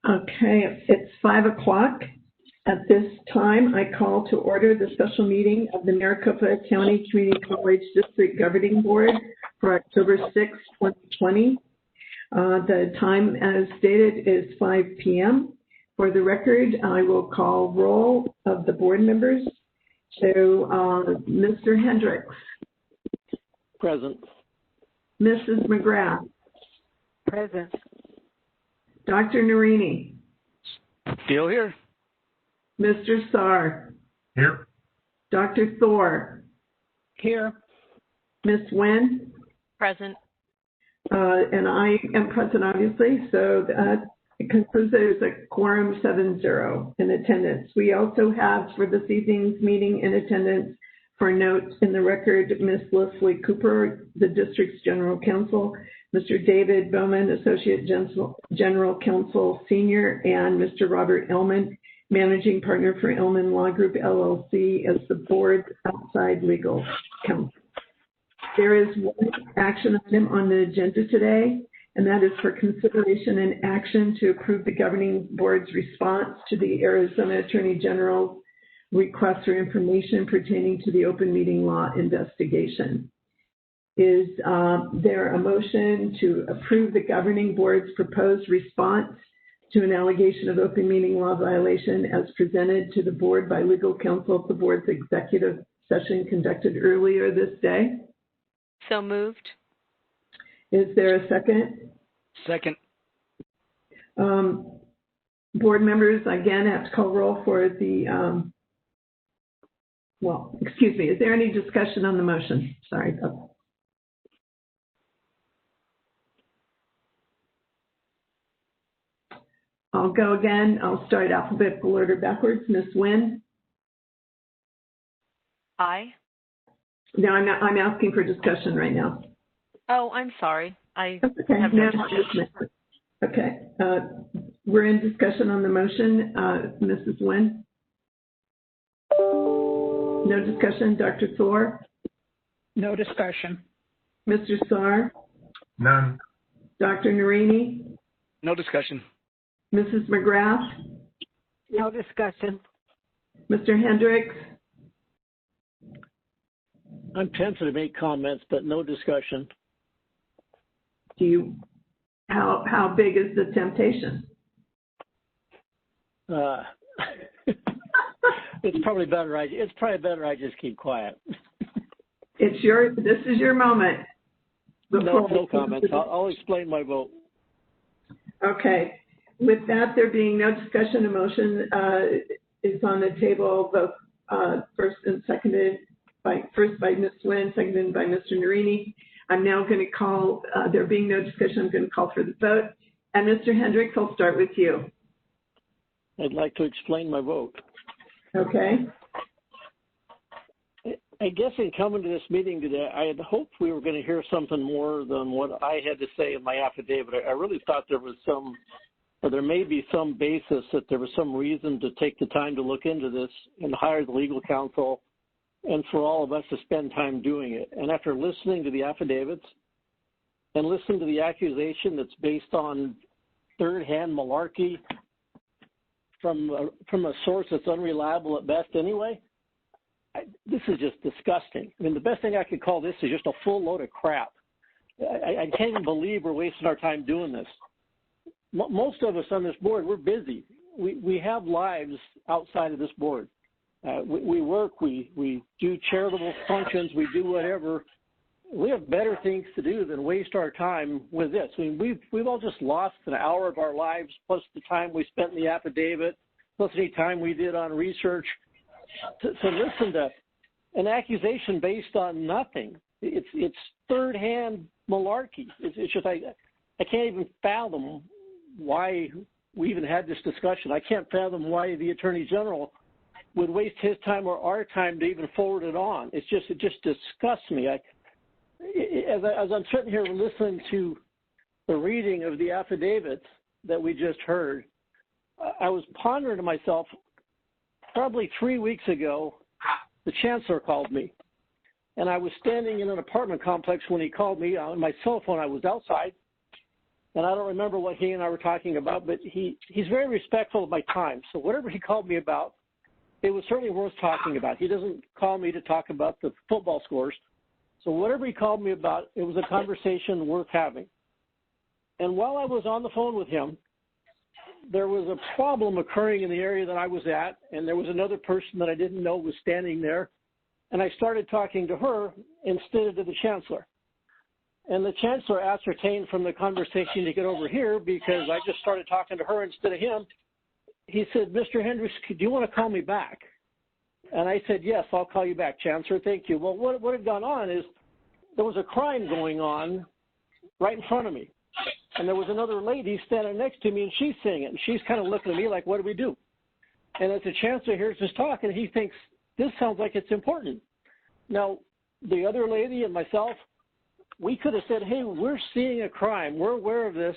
Okay, it's 5 o'clock. At this time, I call to order the special meeting of the Maricopa County Community College District Governing Board for October 6, 2020. The time as stated is 5 p.m. For the record, I will call roll of the board members. So, Mr. Hendricks. Present. Mrs. McGrath. Present. Dr. Narini. Still here. Mr. Saar. Here. Dr. Thor. Here. Ms. Nguyen. Present. And I am present, obviously, so that concludes there's a quorum 7-0 in attendance. We also have for this evening's meeting in attendance for notes in the record, Ms. Leslie Cooper, the district's general counsel, Mr. David Bowman, associate general counsel senior, and Mr. Robert Ellman, managing partner for Ellman Law Group LLC as the board's outside legal counsel. There is one action item on the agenda today, and that is for consideration and action to approve the governing board's response to the Arizona Attorney General's request for information pertaining to the open meeting law investigation. Is there a motion to approve the governing board's proposed response to an allegation of open meeting law violation as presented to the board by legal counsel of the board's executive session conducted earlier this day? So moved. Is there a second? Second. Board members, again, have to call roll for the, well, excuse me, is there any discussion on the motion? Sorry. I'll go again. I'll start alphabetical order backwards. Ms. Nguyen? Aye. No, I'm asking for discussion right now. Oh, I'm sorry. I That's okay. have no discussion. Okay. We're in discussion on the motion. Mrs. Nguyen? No discussion. Dr. Thor? No discussion. Mr. Saar? None. Dr. Narini? No discussion. Mrs. McGrath? No discussion. Mr. Hendricks? I'm tempted to make comments, but no discussion. How big is the temptation? It's probably better. It's probably better I just keep quiet. This is your moment. No comments. I'll explain my vote. Okay. With that, there being no discussion, a motion is on the table, both first and seconded first by Ms. Nguyen, seconded by Mr. Narini. I'm now going to call, there being no discussion, I'm going to call for the vote. And Mr. Hendricks, I'll start with you. I'd like to explain my vote. Okay. I guess in coming to this meeting today, I had hoped we were going to hear something more than what I had to say in my affidavit. I really thought there was there may be some basis that there was some reason to take the time to look into this and hire the legal counsel and for all of us to spend time doing it. And after listening to the affidavits and listening to the accusation that's based on third-hand malarkey from a source that's unreliable at best anyway, this is just disgusting. I mean, the best thing I could call this is just a full load of crap. I can't even believe we're wasting our time doing this. Most of us on this board, we're busy. We have lives outside of this board. We work, we do charitable functions, we do whatever. We have better things to do than waste our time with this. I mean, we've all just lost an hour of our lives, plus the time we spent in the affidavit, plus any time we did on research to listen to an accusation based on nothing. It's third-hand malarkey. It's just I can't even fathom why we even had this discussion. I can't fathom why the Attorney General would waste his time or our time to even forward it on. It just disgusts me. As I'm sitting here listening to the reading of the affidavits that we just heard, I was pondering to myself, probably 3 weeks ago, the chancellor called me. And I was standing in an apartment complex when he called me. On my cell phone, I was outside. and I don't remember what he and I were talking about, but he's very respectful of my time. So whatever he called me about, it was certainly worth talking about. He doesn't call me to talk about the football scores. So whatever he called me about, it was a conversation worth having. And while I was on the phone with him, there was a problem occurring in the area that I was at, and there was another person that I didn't know was standing there. And I started talking to her instead of to the chancellor. And the chancellor ascertained from the conversation to get over here, because I just started talking to her instead of him. He said, Mr. Hendricks, do you want to call me back? And I said, yes, I'll call you back, Chancellor. Thank you. Well, what had gone on is there was a crime going on right in front of me. And there was another lady standing next to me, and she's seeing it. And she's kind of looking at me like, what do we do? And as the chancellor hears us talking, he thinks, this sounds like it's important. Now, the other lady and myself, we could have said, hey, we're seeing a crime. We're aware of this.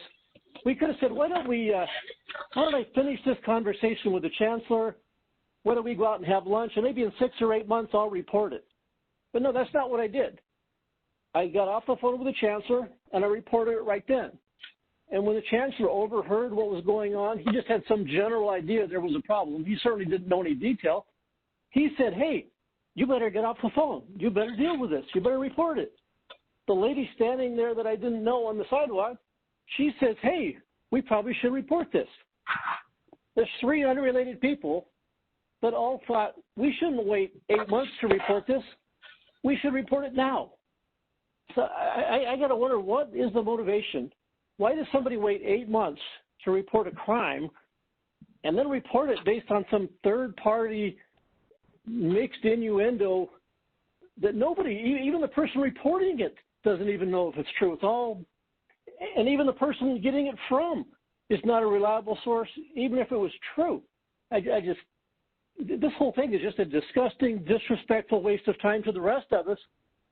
We could have said, why don't I finish this conversation with the chancellor? Why don't we go out and have lunch? And maybe in 6 or 8 months, I'll report it. But no, that's not what I did. I got off the phone with the chancellor, and I reported it right then. And when the chancellor overheard what was going on, he just had some general idea there was a problem. He certainly didn't know any detail. He said, hey, you better get off the phone. You better deal with this. You better report it. The lady standing there that I didn't know on the sidewalk, she says, hey, we probably should report this. There's 3 unrelated people that all thought we shouldn't wait 8 months to report this. We should report it now. So I got to wonder, what is the motivation? Why does somebody wait 8 months to report a crime and then report it based on some third-party mixed innuendo that nobody, even the person reporting it, doesn't even know if it's true? It's all, and even the person getting it from is not a reliable source, even if it was true. This whole thing is just a disgusting, disrespectful waste of time to the rest of us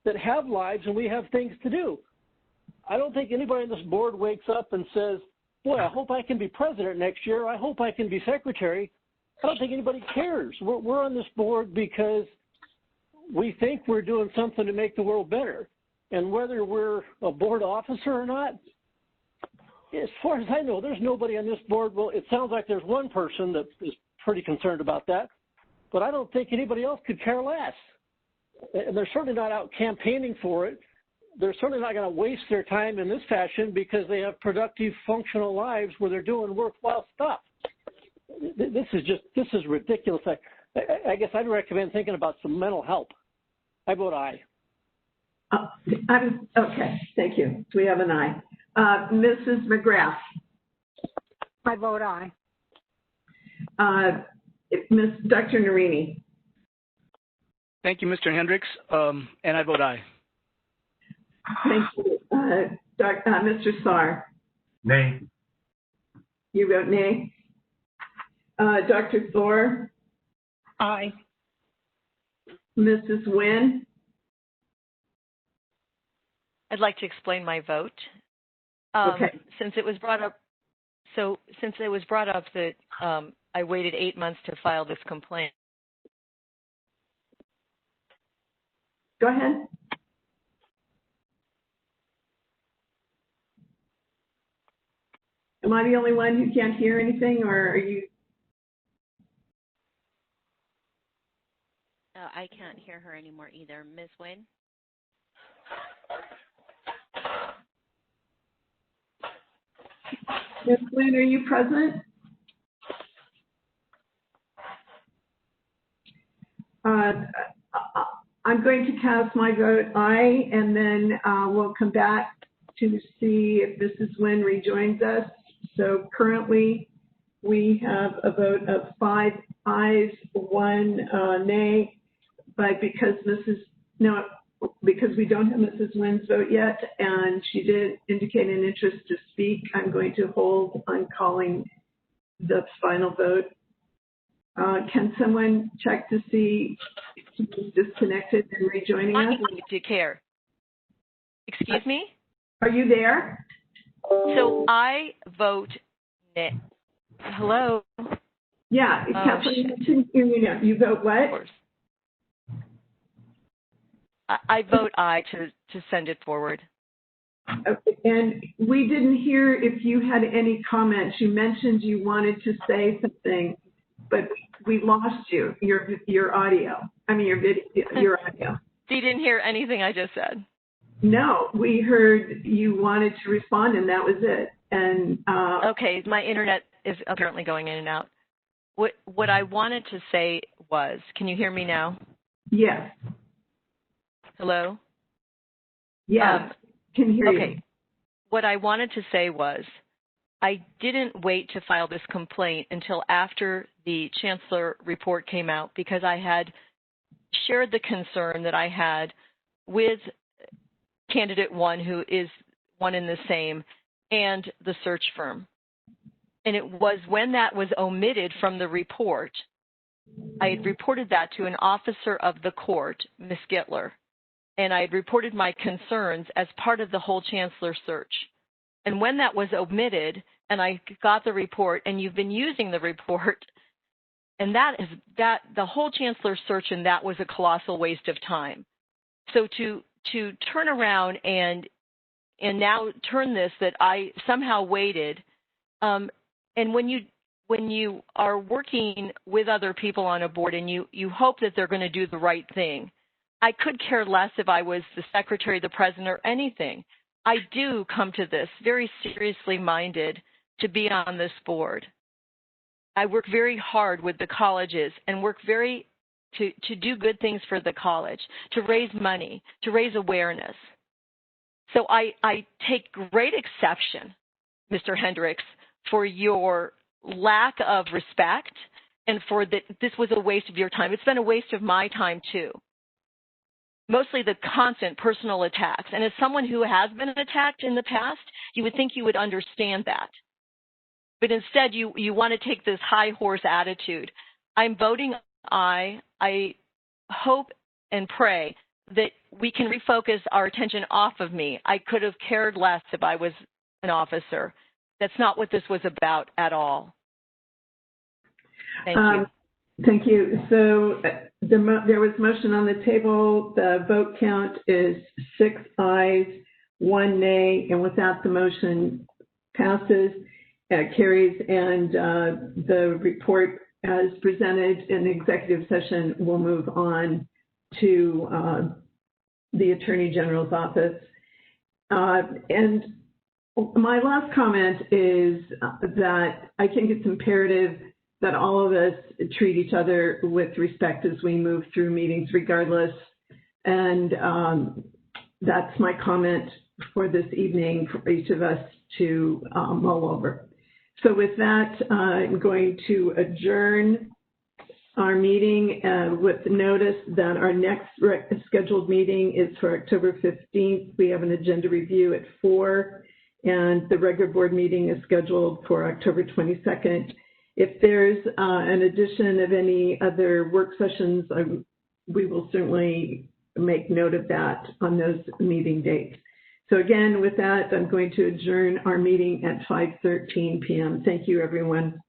that have lives and we have things to do. I don't think anybody on this board wakes up and says, boy, I hope I can be president next year. I hope I can be secretary. I don't think anybody cares. We're on this board because we think we're doing something to make the world better. And whether we're a board officer or not, as far as I know, there's nobody on this board. Well, it sounds like there's one person that is pretty concerned about that, but I don't think anybody else could care less. And they're certainly not out campaigning for it. They're certainly not going to waste their time in this fashion because they have productive, functional lives where they're doing worthwhile stuff. This is ridiculous. I guess I'd recommend thinking about some mental help. I vote aye. Okay, thank you. We have an aye. Mrs. McGrath. I vote aye. Dr. Narini. Thank you, Mr. Hendricks, and I vote aye. Thank you. Mr. Saar. Nay. You vote nay. Dr. Thor. Aye. Mrs. Nguyen. I'd like to explain my vote. Okay. Since it was brought up that I waited 8 months to file this complaint. Go ahead. Am I the only one who can't hear anything, or are you? I can't hear her anymore either. Ms. Nguyen? Ms. Nguyen, are you present? I'm going to cast my vote aye, and then we'll come back to see if Mrs. Nguyen rejoins us. So currently, we have a vote of 5 ayes, 1 nay, but because we don't have Mrs. Nguyen's vote yet, and she did indicate an interest to speak, I'm going to hold on calling the final vote. Can someone check to see if she's disconnected and rejoining I us? need to care. Excuse me? Are you there? So I vote nay. Hello? Yeah, Kathleen, I can hear you now. You vote what? Of course. I vote aye to send it forward. And we didn't hear if you had any comments. You mentioned you wanted to say something, but we lost you, your audio. I mean, your video, your audio. So you didn't hear anything I just said? No, we heard you wanted to respond, and that was it. And okay, my internet is apparently going in and out. What I wanted to say was, can you hear me now? Yes. Hello? Yes, can hear you. Okay. What I wanted to say was, I didn't wait to file this complaint until after the Chancellor report came out, because I had shared the concern that I had with candidate one, who is one in the same, and the search firm. And it was when that was omitted from the report, I had reported that to an officer of the court, Ms. Gittler, and I had reported my concerns as part of the whole Chancellor search. And when that was omitted, and I got the report, and you've been using the report, and the whole Chancellor search, and that was a colossal waste of time. So to turn around and now turn this, that I somehow waited, and when you are working with other people on a board and you hope that they're going to do the right thing, I could care less if I was the secretary, the president, or anything. I do come to this very seriously minded to be on this board. I work very hard with the colleges and work to do good things for the college, to raise money, to raise awareness. So I take great exception, Mr. Hendricks, for your lack of respect and for that this was a waste of your time. It's been a waste of my time too. Mostly the constant personal attacks. And as someone who has been attacked in the past, you would think you would understand that. But instead, you want to take this high horse attitude. I'm voting aye. I hope and pray that we can refocus our attention off of me. I could have cared less if I was an officer. That's not what this was about at all. Thank you. Thank you. So there was motion on the table. The vote count is 6 ayes, 1 nay, and without the motion passes, carries, and the report as presented in the executive session will move on to the Attorney General's office. And my last comment is that I think it's imperative that all of us treat each other with respect as we move through meetings regardless. And that's my comment for this evening for each of us to mull over. So with that, I'm going to adjourn our meeting with the notice that our next scheduled meeting is for October 15th. We have an agenda review at 4, and the regular board meeting is scheduled for October 22nd. If there's an addition of any other work sessions, we will certainly make note of that on those meeting dates. So again, with that, I'm going to adjourn our meeting at 5:13 p.m. Thank you, everyone.